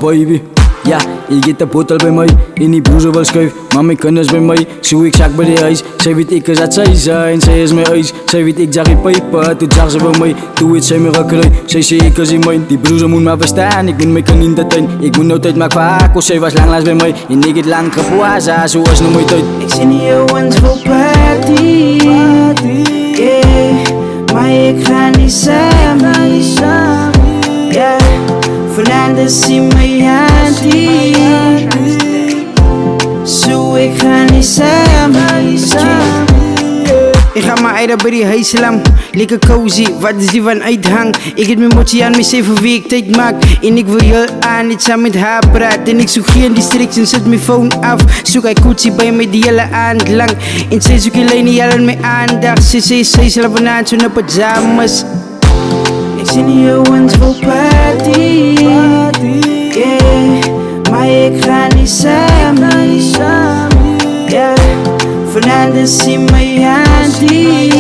baby. Ja, ik eet de botel bij mij, in die broer wel schuif. Maar mijn kennis bij mij, zo ik zag bij de huis. Zij weet ik dat zij zijn, zij is mijn huis. Zij weet ik zag in pijpen, toen zag ze bij mij. Toen weet zij me rakkerij, zij zei ik als in mij. Die broer moet maar verstaan, ik moet mij kan in de tuin. Ik moet altijd maar vaak, zij was lang laatst bij mij. En ik het lang gepoaza, zoals nog nooit uit. Ik zie niet jongens voor party, yeah. Maar ik ga niet samen, yeah. Vanavond zie mijn handy, zo ik ga niet samen. Ik ga mijn eieren bij die huislam, lekker cozy, wat is die van uithang? Ik heb mijn motie aan mezelf voor wie ik tijd maak. En ik wil je aan, niet samen met haar praten. En ik zoek geen distractions, zet mijn phone af. Zoek hij koetsie bij mij die hele avond lang. En zij zoek alleen niet al mijn aandacht. Zij slapen aan zo'n pyjamas. Ik zie niet jongens voor party, yeah. Maar ik ga niet samen, yeah. Vanavond zie mijn handy,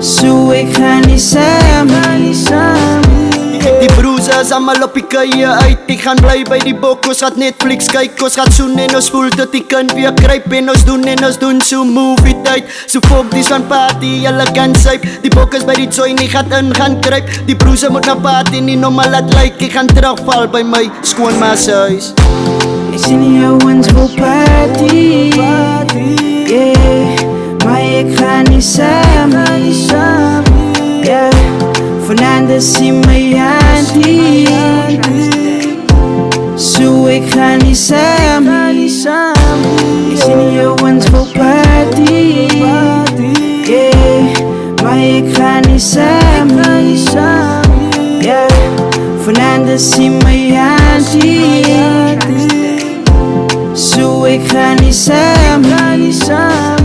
zo ik ga niet samen. Die broezers allemaal op je uit. Ik ga blij bij die bokos, gaat Netflix kijken. Ons gaat zoen en ons voelt dat ik kan weer kruipen. En ons doen zo movie tijd. Zo folk die van party, elegant zuip. Die bokos bij die join, die gaat in gaan kruip. Die broezer moet naar party, niet normaal laat lijken. Ik ga terugval bij mij, schoon maar huis. Ik zie niet jongens voor party, yeah. Maar ik ga niet samen, yeah. Vanavond zie mijn handy, zo ik ga niet samen. Ik zie niet jongens voor party, yeah. Maar ik ga niet samen, yeah. Vanavond zie mijn handy, zo ik ga niet samen.